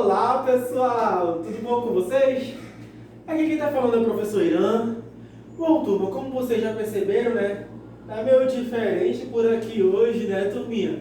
Olá pessoal, tudo bom com vocês? Aqui quem está falando é o professor Irã. Bom, turma, como vocês já perceberam, né? Tá meio diferente por aqui hoje, né, turminha?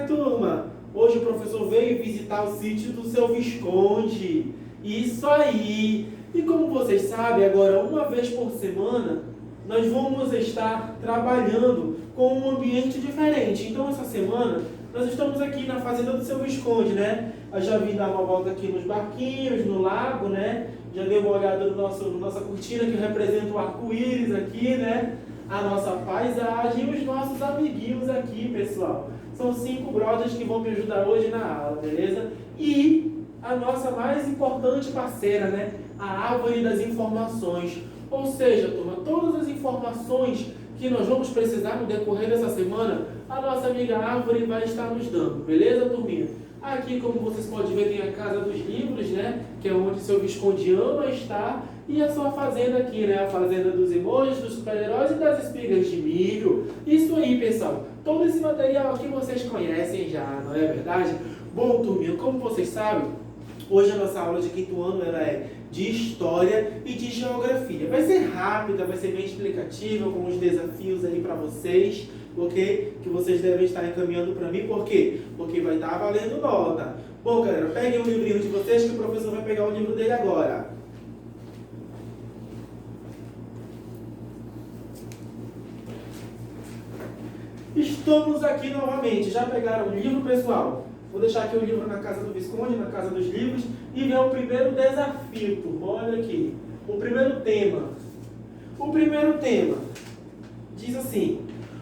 Turma, hoje o professor veio visitar o sítio do seu Visconde. Isso aí! E como vocês sabem, agora uma vez por semana, nós vamos estar trabalhando com um ambiente diferente. Então essa semana, nós estamos aqui na fazenda do seu Visconde, né? Eu já vim dar uma volta aqui nos barquinhos, no lago, né? Já dei uma olhada no nossa cortina que representa o arco-íris aqui, né? A nossa paisagem e os nossos amiguinhos aqui, pessoal. São 5 brothers que vão me ajudar hoje na aula, beleza? E a nossa mais importante parceira, né? A árvore das informações. Ou seja, turma, todas as informações que nós vamos precisar no decorrer dessa semana, a nossa amiga árvore vai estar nos dando, beleza, turminha? Aqui, como vocês podem ver, tem a Casa dos Livros, né? Que é onde seu Visconde ama estar. E a sua fazenda aqui, né? A fazenda dos emojis, dos super-heróis e das espigas de milho. Isso aí, pessoal. Todo esse material aqui vocês conhecem já, não é verdade? Bom, turminha, como vocês sabem, hoje a nossa aula de quinto ano ela é de História e de Geografia. Vai ser rápida, vai ser bem explicativa, com os desafios aí para vocês, ok? Que vocês devem estar encaminhando para mim, por quê? Porque vai estar valendo nota. Bom, galera, peguem o livrinho de vocês que o professor vai pegar o livro dele agora. Estamos aqui novamente. Já pegaram o livro, pessoal? Vou deixar aqui o livro na Casa do Visconde, na Casa dos Livros, e ver o primeiro desafio, turma. Olha aqui. O primeiro tema. O primeiro tema diz assim: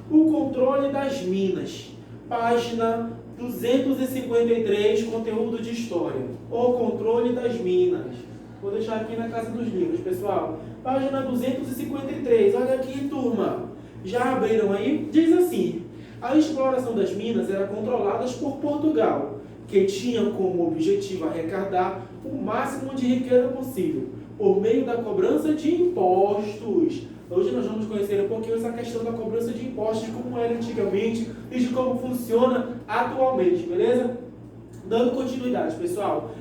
o controle das minas. Página 253, conteúdo de história. O controle das minas. Vou deixar aqui na Casa dos Livros, pessoal. Página 253. Olha aqui, turma. Já abriram aí? Diz assim: a exploração das minas era controlada por Portugal, que tinha como objetivo arrecadar o máximo de riqueza possível, por meio da cobrança de impostos. Hoje nós vamos conhecer um pouquinho essa questão da cobrança de impostos, de como era antigamente e de como funciona atualmente, beleza? Dando continuidade, pessoal.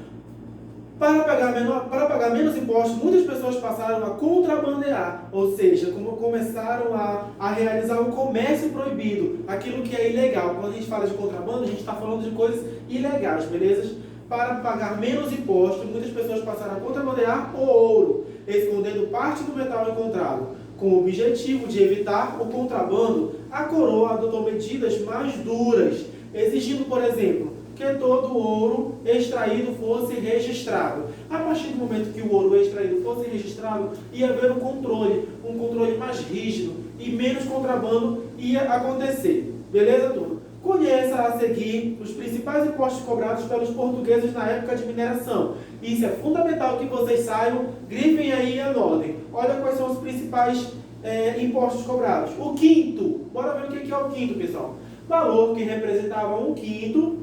Para pagar menos impostos, muitas pessoas passaram a contrabandear, ou seja, começaram a realizar o comércio proibido, aquilo que é ilegal. Quando a gente fala de contrabando, a gente está falando de coisas ilegais, beleza? Para pagar menos impostos, muitas pessoas passaram a contrabandear o ouro, escondendo parte do metal encontrado. Com o objetivo de evitar o contrabando, a coroa adotou medidas mais duras, exigindo, por exemplo, que todo o ouro extraído fosse registrado. A partir do momento que o ouro extraído fosse registrado, ia haver um controle mais rígido e menos contrabando ia acontecer. Beleza, turma? Conheça a seguir os principais impostos cobrados pelos portugueses na época de mineração. Isso é fundamental que vocês saibam, grifem aí e anotem. Olha quais são os principais impostos cobrados. O quinto, bora ver o que é o quinto, pessoal. Valor que representava 1/5,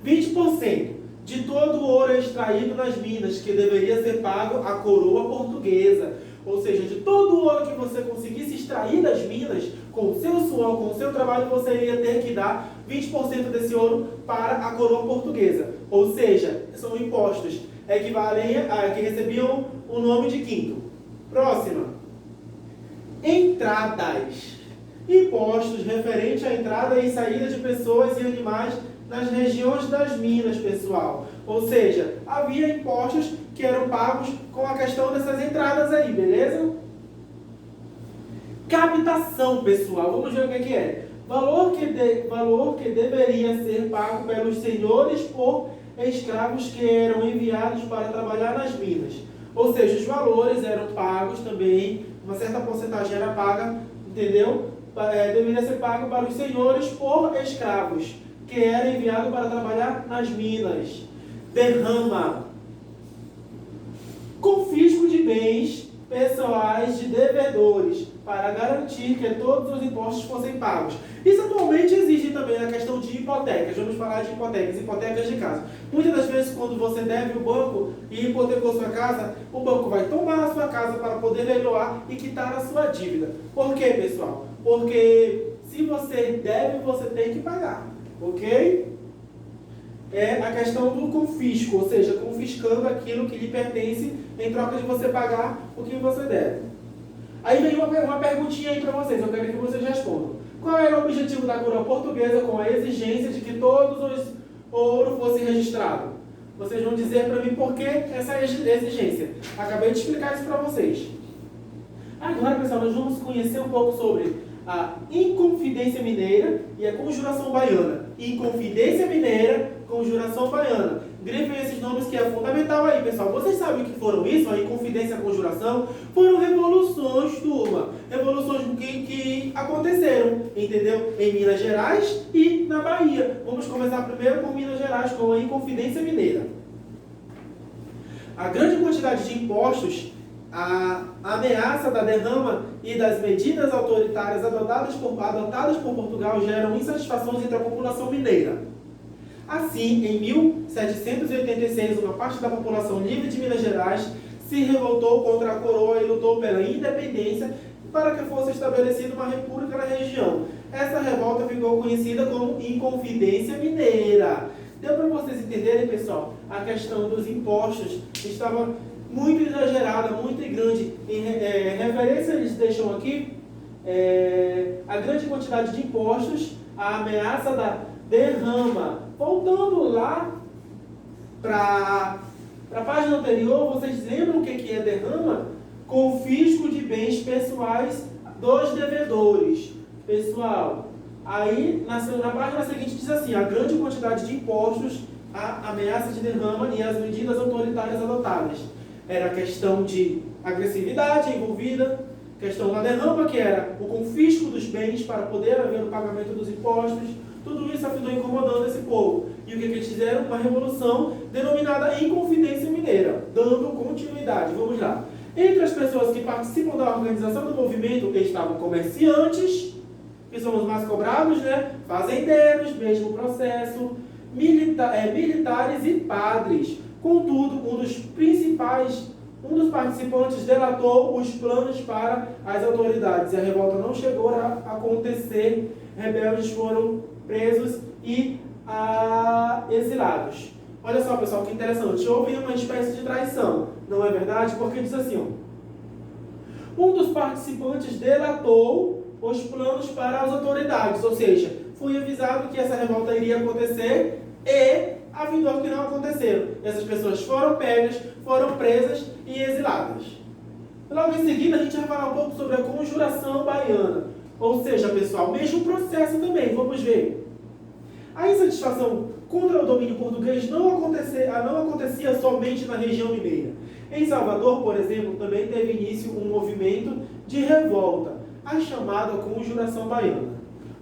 20% de todo o ouro extraído nas minas, que deveria ser pago à coroa portuguesa. Ou seja, de todo o ouro que você conseguisse extrair das minas, com o seu suor, com o seu trabalho, você iria ter que dar 20% desse ouro para a coroa portuguesa. Ou seja, são impostos equivalentes a que recebiam o nome de quinto. Próxima. Entradas. Impostos referentes à entrada e saída de pessoas e animais nas regiões das minas, pessoal. Ou seja, havia impostos que eram pagos com a questão dessas entradas aí, beleza? Captação, pessoal. Vamos ver o que é. Valor que deveria ser pago pelos senhores por escravos que eram enviados para trabalhar nas minas. Ou seja, os valores eram pagos também, uma certa porcentagem era paga, entendeu? Deveria ser pago para os senhores por escravos que era enviado para trabalhar nas minas. Derrama. Confisco de bens pessoais de devedores, para garantir que todos os impostos fossem pagos. Isso atualmente existe também na questão de hipotecas. Vamos falar de hipotecas de casa. Muitas das vezes, quando você deve o banco e hipotecou sua casa, o banco vai tomar a sua casa para poder leiloar e quitar a sua dívida. Por quê, pessoal? Porque se você deve, você tem que pagar. Ok? é a questão do confisco, ou seja, confiscando aquilo que lhe pertence em troca de você pagar o que você deve. Aí vem uma perguntinha aí para vocês, eu quero que vocês respondam. Qual era o objetivo da coroa portuguesa com a exigência de que todos os ouro fosse registrado? Vocês vão dizer para mim por que essa exigência. Acabei de explicar isso para vocês. Agora, pessoal, nós vamos conhecer um pouco sobre a Inconfidência Mineira e a Conjuração Baiana. Inconfidência Mineira, Conjuração Baiana. Grifem esses nomes que é fundamental aí, pessoal. Vocês sabem o que foram isso? A Inconfidência e a Conjuração foram revoluções, turma. Revoluções que aconteceram, entendeu? Em Minas Gerais e na Bahia. Vamos começar primeiro com Minas Gerais, com a Inconfidência Mineira. A grande quantidade de impostos, a ameaça da derrama e das medidas autoritárias adotadas por Portugal geram insatisfações entre a população mineira. Assim, em 1786, uma parte da população livre de Minas Gerais se revoltou contra a coroa e lutou pela independência para que fosse estabelecida uma república na região. Essa revolta ficou conhecida como Inconfidência Mineira. Deu para vocês entenderem, pessoal? A questão dos impostos estava muito exagerada, muito grande. Em referência, eles deixam aqui a grande quantidade de impostos, a ameaça da derrama. Voltando lá para a página anterior, vocês lembram o que é derrama? Confisco de bens pessoais dos devedores. Pessoal, aí na página seguinte diz assim: a grande quantidade de impostos, a ameaça de derrama e as medidas autoritárias adotadas. Era a questão de agressividade envolvida, questão da derrama, que era o confisco dos bens para poder haver o pagamento dos impostos. Tudo isso afindou incomodando esse povo. E o que eles fizeram? Uma revolução denominada Inconfidência Mineira, dando continuidade. Vamos lá. Entre as pessoas que participam da organização do movimento estavam comerciantes, que são os mais cobrados, né? Fazendeiros, mesmo processo, militares e padres. Contudo, um dos participantes delatou os planos para as autoridades e a revolta não chegou a acontecer. Rebeldes foram presos e exilados. Olha só, pessoal, que interessante. Houve uma espécie de traição, não é verdade? Porque diz assim, ó, um dos participantes delatou os planos para as autoridades, ou seja, foi avisado que essa revolta iria acontecer e avisou que não aconteceram. Essas pessoas foram pegas, foram presas e exiladas. Logo em seguida, a gente vai falar um pouco sobre a Conjuração Baiana. Ou seja, pessoal, mesmo processo também, vamos ver. A insatisfação contra o domínio português não acontecia somente na região mineira. Em Salvador, por exemplo, também teve início um movimento de revolta, a chamada Conjuração Baiana,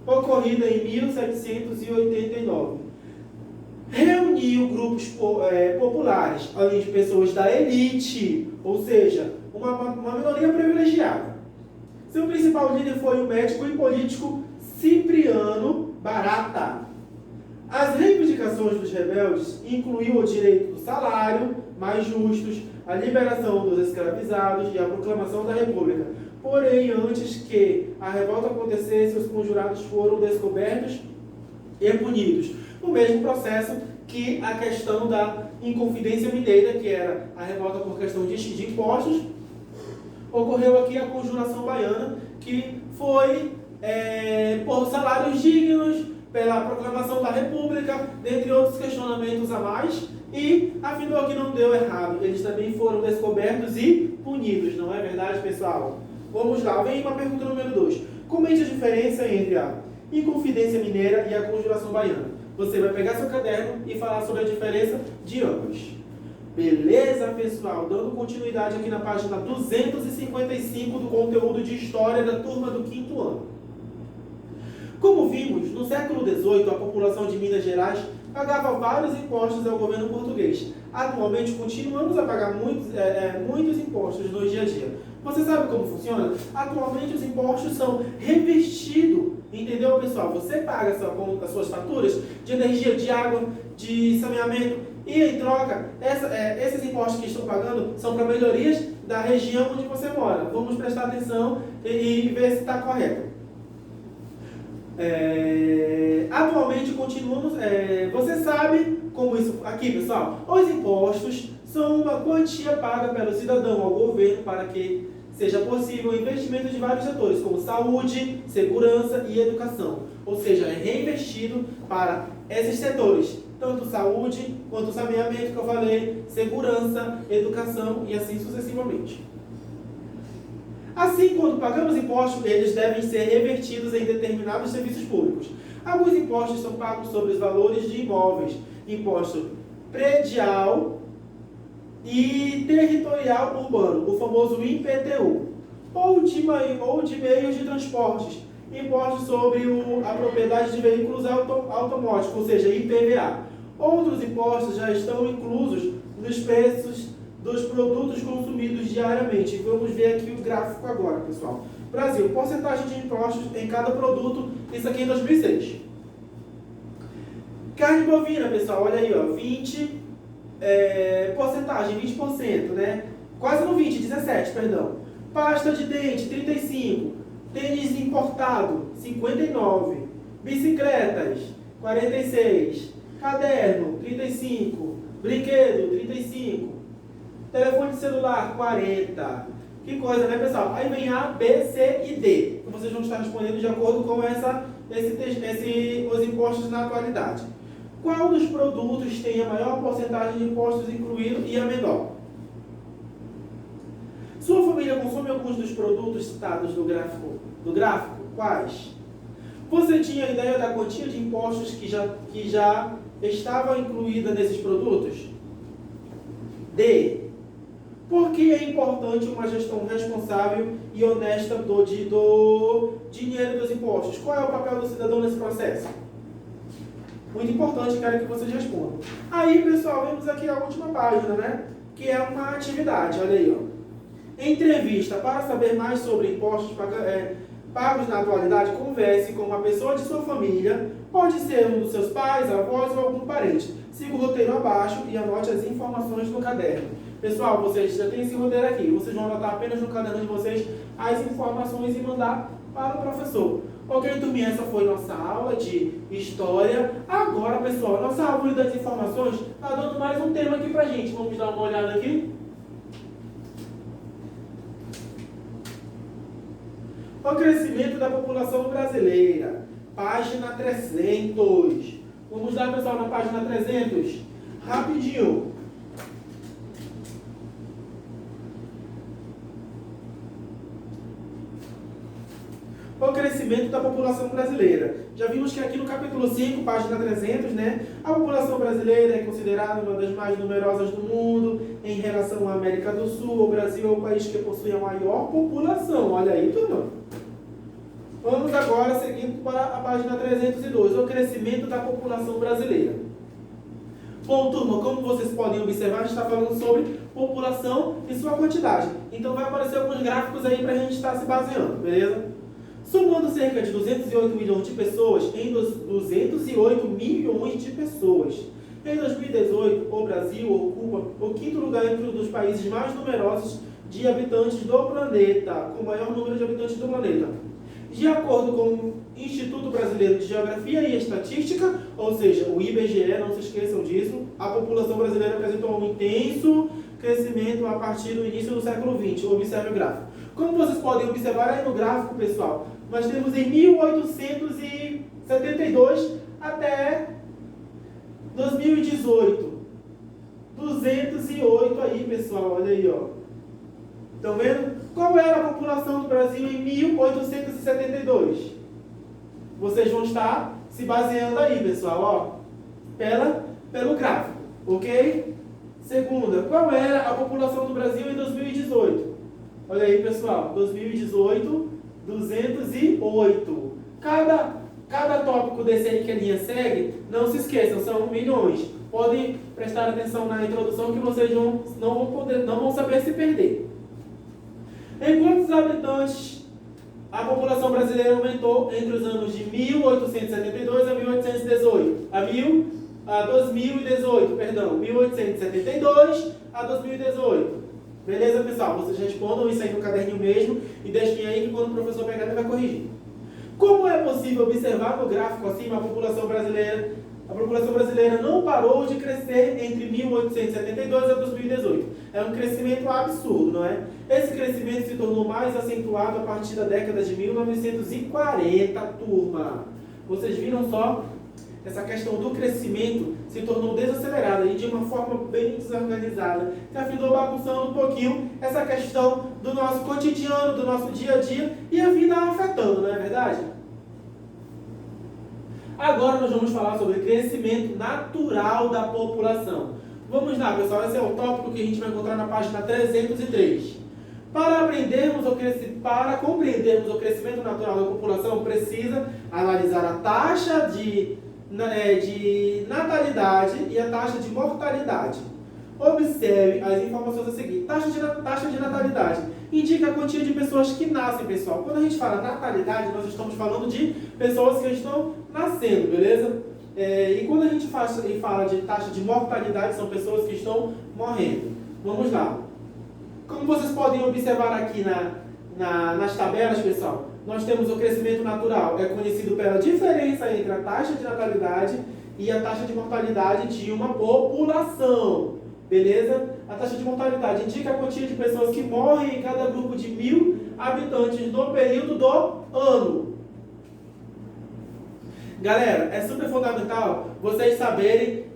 ocorrida em 1789. Reuniu grupos populares, além de pessoas da elite, ou seja, uma minoria privilegiada. Seu principal líder foi o médico e político Cipriano Barata. As reivindicações dos rebeldes incluíam o direito do salário mais justos, a liberação dos escravizados e a proclamação da República. Porém, antes que a revolta acontecesse, os conjurados foram descobertos e punidos. No mesmo processo que a questão da Inconfidência Mineira, que era a revolta por questão de impostos, ocorreu aqui a Conjuração Baiana, que foi por salários dignos, pela proclamação da República, dentre outros questionamentos a mais, e afinal que não deu errado. Eles também foram descobertos e punidos, não é verdade, pessoal? Vamos lá, vem uma pergunta número 2. Comente a diferença entre a Inconfidência Mineira e a Conjuração Baiana. Você vai pegar seu caderno e falar sobre a diferença de ambas. Beleza, pessoal? Dando continuidade aqui na página 255 do conteúdo de História da turma do 5º ano. Como vimos, no século XVIII, a população de Minas Gerais pagava vários impostos ao governo português. Atualmente, continuamos a pagar muitos impostos no dia a dia. Você sabe como funciona? Atualmente, os impostos são revestidos. Entendeu, pessoal? Você paga as suas faturas de energia, de água, de saneamento, e em troca, esses impostos que estão pagando são para melhorias da região onde você mora. Vamos prestar atenção e ver se está correto. Atualmente, Atualmente continuamos, você sabe como isso aqui, pessoal, os impostos são uma quantia paga pelo cidadão ao governo para que seja possível o investimento de vários setores, como saúde, segurança e educação. Ou seja, é reinvestido para esses setores, tanto saúde quanto saneamento, que eu falei, segurança, educação e assim sucessivamente. Assim, quando pagamos impostos, eles devem ser revertidos em determinados serviços públicos. Alguns impostos são pagos sobre os valores de imóveis, imposto predial e territorial urbano, o famoso IPTU, ou de meios de transportes, impostos sobre a propriedade de veículos automáticos, ou seja, IPVA. Outros impostos já estão inclusos nos preços dos produtos consumidos diariamente. Vamos ver aqui o gráfico agora, pessoal. Brasil, porcentagem de impostos em cada produto, isso aqui em 2006. Carne bovina, pessoal, olha aí, ó, 20, porcentagem, 20%, né? Quase no 20, 17, perdão. Pasta de dente, 35. Tênis importado, 59. Bicicletas, 46. Caderno, 35. Brinquedo, 35. Telefone celular, 40. Que coisa, né, pessoal? Aí vem A, B, C e D. Então, vocês vão estar respondendo de acordo com os impostos na atualidade. Qual dos produtos tem a maior porcentagem de impostos incluído e a menor? Sua família consome alguns dos produtos citados no gráfico? Quais? Você tinha ideia da quantia de impostos que já estava incluída nesses produtos? D. Por que é importante uma gestão responsável e honesta do dinheiro dos impostos? Qual é o papel do cidadão nesse processo? Muito importante, quero que vocês respondam. Aí, pessoal, vemos aqui a última página, né? Que é uma atividade, olha aí, ó. Entrevista. Para saber mais sobre impostos pagos na atualidade, converse com uma pessoa de sua família, pode ser um dos seus pais, avós ou algum parente. Siga o roteiro abaixo e anote as informações no caderno. Pessoal, vocês já têm esse roteiro aqui. Vocês vão anotar apenas no caderno de vocês as informações e mandar para o professor. Ok, turminha, essa foi nossa aula de história. Agora, pessoal, nossa árvore das informações está dando mais um tema aqui pra gente. Vamos dar uma olhada aqui. O crescimento da população brasileira. Página 300. Vamos lá, pessoal, na página 300. Rapidinho. O crescimento da população brasileira. Já vimos que aqui no capítulo 5, página 300, né? A população brasileira é considerada uma das mais numerosas do mundo em relação à América do Sul. O Brasil é o país que possui a maior população. Olha aí, turma. Vamos agora seguindo para a página 302, o crescimento da população brasileira. Bom, turma, como vocês podem observar, a gente está falando sobre população e sua quantidade. Então vai aparecer alguns gráficos aí para a gente estar se baseando, beleza? Somando cerca de 208 milhões de pessoas, em 208 milhões de pessoas. Em 2018, o Brasil ocupa o quinto lugar entre os países mais numerosos de habitantes do planeta, com o maior número de habitantes do planeta. De acordo com o Instituto Brasileiro de Geografia e Estatística, ou seja, o IBGE, não se esqueçam disso, a população brasileira apresentou um intenso crescimento a partir do início do século XX. Observe o gráfico. Como vocês podem observar aí no gráfico, pessoal, nós temos em 1872 até 2018. 208 aí, pessoal, olha aí, ó. Estão vendo? Qual era a população do Brasil em 1872? Vocês vão estar se baseando aí, pessoal, ó, pelo gráfico, ok? Segunda, qual era a população do Brasil em 2018? Olha aí, pessoal, 2018, 208. Cada tópico desse aí que a linha segue, não se esqueçam, são milhões. Podem prestar atenção na introdução que vocês não vão saber se perder. Em quantos habitantes a população brasileira aumentou entre os anos de 1872 a 1818? A 2018, perdão, 1872 a 2018. Beleza, pessoal? Vocês respondam isso aí no caderninho mesmo e deixem aí que quando o professor pegar ele vai corrigir. Como é possível observar no gráfico acima, a população brasileira não parou de crescer entre 1872 e 2018. É um crescimento absurdo, não é? Esse crescimento se tornou mais acentuado a partir da década de 1940, turma. Vocês viram só? Essa questão do crescimento se tornou desacelerada e de uma forma bem desorganizada, que afindou bagunçando um pouquinho essa questão do nosso cotidiano, do nosso dia a dia e a vida afetando, não é verdade? Agora nós vamos falar sobre crescimento natural da população. Vamos lá, pessoal, esse é o tópico que a gente vai encontrar na página 303. Para compreendermos o crescimento natural da população, precisa analisar a taxa de natalidade e a taxa de mortalidade. Observe as informações a seguir. Taxa de natalidade indica a quantia de pessoas que nascem, pessoal. Quando a gente fala natalidade, nós estamos falando de pessoas que estão nascendo, beleza? E quando a gente fala de taxa de mortalidade, são pessoas que estão morrendo. Vamos lá. Como vocês podem observar aqui nas tabelas, pessoal, nós temos o crescimento natural. É conhecido pela diferença entre a taxa de natalidade e a taxa de mortalidade de uma população. Beleza? A taxa de mortalidade indica a quantia de pessoas que morrem em cada grupo de 1.000 habitantes no período do ano. Galera, é super fundamental vocês saberem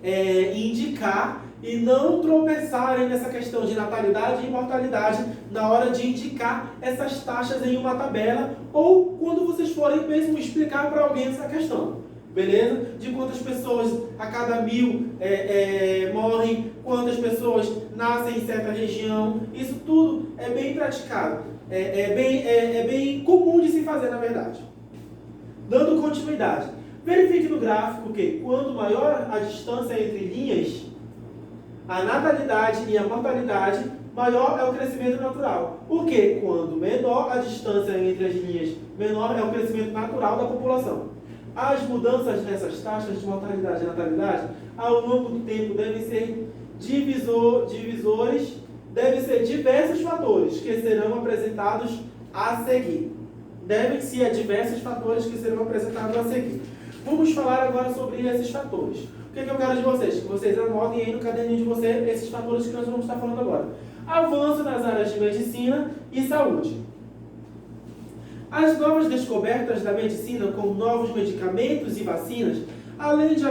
indicar e não tropeçarem nessa questão de natalidade e mortalidade na hora de indicar essas taxas em uma tabela ou quando vocês forem mesmo explicar para alguém essa questão. Beleza? De quantas pessoas a cada 1.000 morrem, quantas pessoas nascem em certa região. Isso tudo é bem praticado. É bem comum de se fazer, na verdade. Dando continuidade. Verifique no gráfico que, quando maior a distância entre linhas, a natalidade e a mortalidade, maior é o crescimento natural. Porque, quando menor a distância entre as linhas, menor é o crescimento natural da população. As mudanças nessas taxas de mortalidade e natalidade, ao longo do tempo, devem ser diversos fatores que serão apresentados a seguir. Devem-se diversos fatores que serão apresentados a seguir. Vamos falar agora sobre esses fatores. O que eu quero de vocês? Que vocês anotem aí no caderninho de vocês esses fatores que nós vamos estar falando agora. Avanço nas áreas de medicina e saúde. As novas descobertas da medicina, como novos medicamentos e vacinas, além de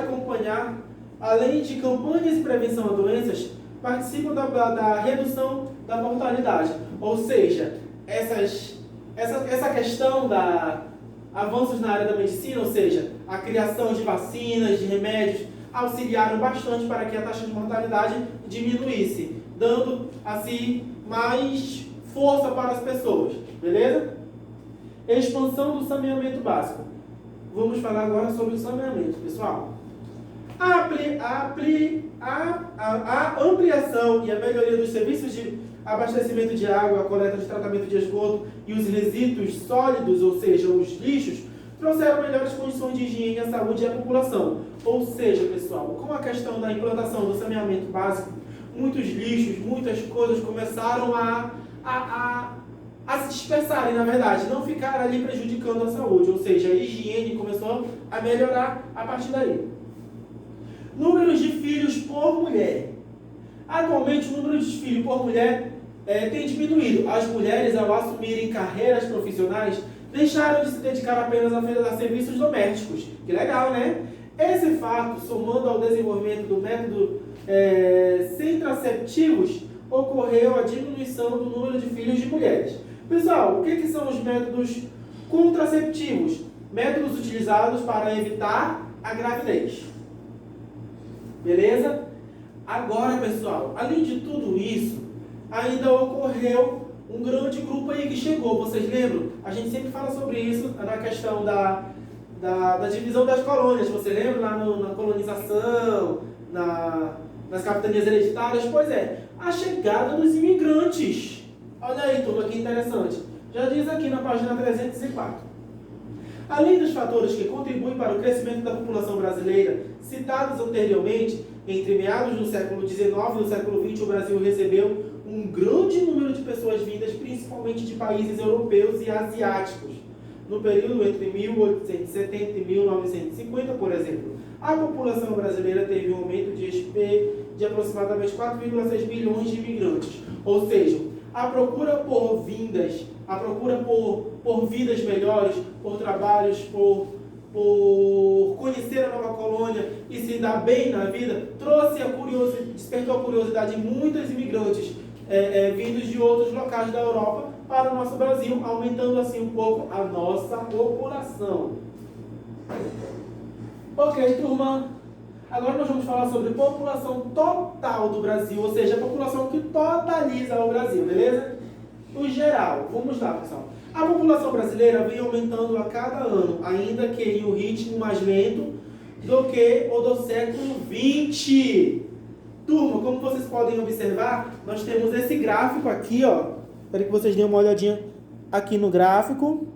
campanhas de prevenção a doenças, participam da redução da mortalidade. Ou seja, essa questão da avanços na área da medicina, ou seja, a criação de vacinas, de remédios, auxiliaram bastante para que a taxa de mortalidade diminuísse, dando assim mais força para as pessoas, beleza? Expansão do saneamento básico. Vamos falar agora sobre o saneamento, pessoal. A ampliação e a melhoria dos serviços de abastecimento de água, a coleta de tratamento de esgoto e os resíduos sólidos, ou seja, os lixos, trouxeram melhores condições de higiene à saúde e à população. Ou seja, pessoal, com a questão da implantação do saneamento básico, muitos lixos, muitas coisas começaram a se dispersarem, na verdade, não ficar ali prejudicando a saúde, ou seja, a higiene começou a melhorar a partir daí. Números de filhos por mulher. Atualmente, o número de filhos por mulher tem diminuído. As mulheres, ao assumirem carreiras profissionais, deixaram de se dedicar apenas a serviços domésticos. Que legal, né? Esse fato, somando ao desenvolvimento do método contraceptivos, ocorreu a diminuição do número de filhos de mulheres. Pessoal, o que são os métodos contraceptivos? Métodos utilizados para evitar a gravidez. Beleza? Agora, pessoal, além de tudo isso, ainda ocorreu um grande grupo aí que chegou. Vocês lembram? A gente sempre fala sobre isso na questão da divisão das colônias. Você lembra lá na colonização, nas capitanias hereditárias? Pois é, a chegada dos imigrantes. Olha aí, turma, que interessante. Já diz aqui na página 304. Além dos fatores que contribuem para o crescimento da população brasileira, citados anteriormente, entre meados do século XIX e do século XX, o Brasil recebeu um grande número de pessoas vindas, principalmente de países europeus e asiáticos. no período entre 1870 e 1950, por exemplo, a população brasileira teve um aumento de aproximadamente 4,6 milhões de imigrantes. Ou seja, a procura por vidas, a procura por vidas melhores, por trabalhos, por conhecer a nova colônia e se dar bem na vida, despertou a curiosidade de muitos imigrantes vindos de outros locais da Europa para o nosso Brasil, aumentando assim um pouco a nossa população. Ok, turma. Agora nós vamos falar sobre população total do Brasil, ou seja, a população que totaliza o Brasil, beleza? O geral. Vamos lá, pessoal. A população brasileira vem aumentando a cada ano, ainda que em um ritmo mais lento do que o do século XX. Turma, como vocês podem observar, nós temos esse gráfico aqui, ó. Espero que vocês deem uma olhadinha aqui no gráfico.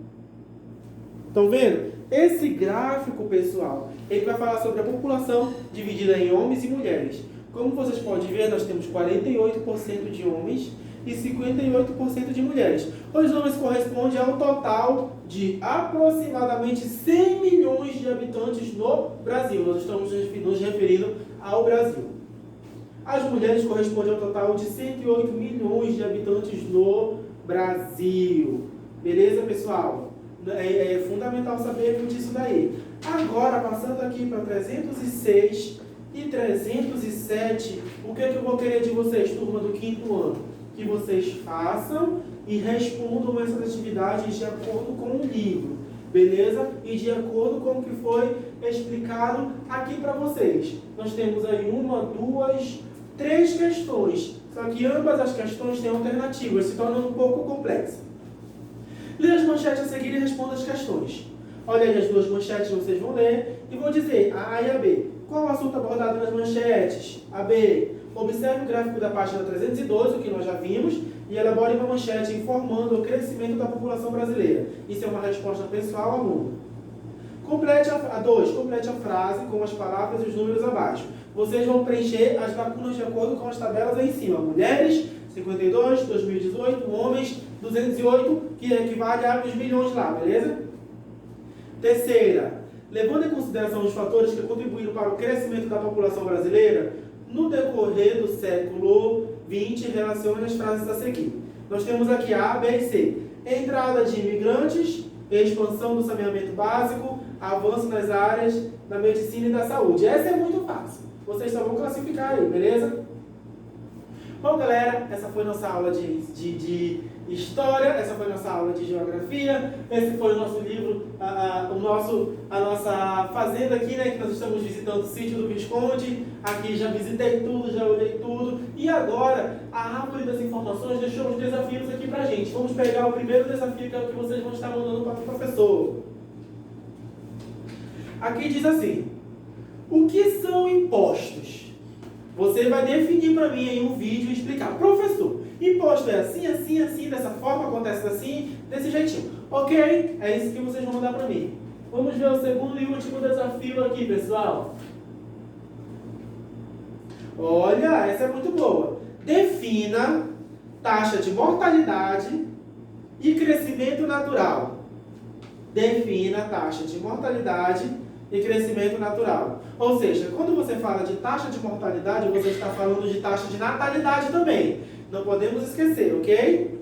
Estão vendo? Esse gráfico, pessoal, ele vai falar sobre a população dividida em homens e mulheres. Como vocês podem ver, nós temos 48% de homens e 58% de mulheres. Os números correspondem ao total de aproximadamente 100 milhões de habitantes no Brasil. Nós estamos nos referindo ao Brasil. As mulheres correspondem ao total de 108 milhões de habitantes no Brasil. Beleza, pessoal? É fundamental saber disso daí. Agora, passando aqui para 306 e 307, o que eu vou querer de vocês, turma do quinto ano? Que vocês façam e respondam essas atividades de acordo com o livro, beleza? E de acordo com o que foi explicado aqui para vocês. Nós temos aí 1, 2, 3 questões, só que ambas as questões têm alternativas, se tornando um pouco complexa. Leia as manchetes a seguir e responda as questões. Olha aí as duas manchetes que vocês vão ler e vão dizer a A e a B. Qual o assunto abordado nas manchetes? A B. Observe o gráfico da página 312, o que nós já vimos, e elabore uma manchete informando o crescimento da população brasileira. Isso é uma resposta pessoal, aluno. Complete a 2. Complete a frase com as palavras e os números abaixo. Vocês vão preencher as lacunas de acordo com as tabelas aí em cima. Mulheres, 52, 2018, homens, 208, que equivale a uns milhões lá, beleza? Terceira, levando em consideração os fatores que contribuíram para o crescimento da população brasileira, no decorrer do século XX, relacione as frases a seguir. Nós temos aqui A, B e C. Entrada de imigrantes, expansão do saneamento básico, avanço nas áreas da medicina e da saúde. Essa é muito fácil. Vocês só vão classificar aí, beleza? Bom, galera, essa foi nossa aula de história, essa foi nossa aula de geografia, esse foi o nosso livro, a nossa fazenda aqui, né, que nós estamos visitando o sítio do Visconde. Aqui já visitei tudo, já olhei tudo. E agora, a árvore das informações deixou os desafios aqui pra gente. Vamos pegar o primeiro desafio, que é o que vocês vão estar mandando para o professor. Aqui diz assim: o que são impostos? Você vai definir para mim em um vídeo e explicar. Professor, imposto é assim, assim, assim, dessa forma, acontece assim, desse jeitinho. Ok? É isso que vocês vão mandar para mim. Vamos ver o segundo e último desafio aqui, pessoal. Olha, essa é muito boa. Defina taxa de mortalidade e crescimento natural. Defina taxa de mortalidade e crescimento natural. Ou seja, quando você fala de taxa de mortalidade, você está falando de taxa de natalidade também. Não podemos esquecer, ok?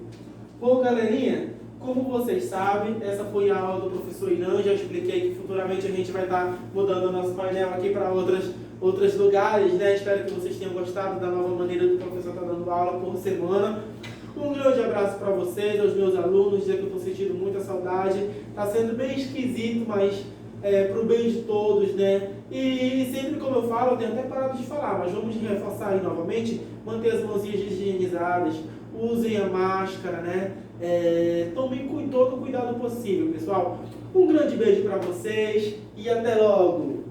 Bom, galerinha, como vocês sabem, essa foi a aula do professor Irã. Já expliquei que futuramente a gente vai estar mudando o nosso painel aqui para outros lugares, né? Espero que vocês tenham gostado da nova maneira do professor estar dando aula por semana. Um grande abraço para vocês, aos meus alunos, dizer que eu estou sentindo muita saudade. Está sendo bem esquisito, mas para o bem de todos, né? E sempre, como eu falo, eu tenho até parado de falar, mas vamos reforçar aí novamente, manter as mãozinhas higienizadas, usem a máscara, né? Tomem todo o cuidado possível, pessoal. Um grande beijo para vocês e até logo!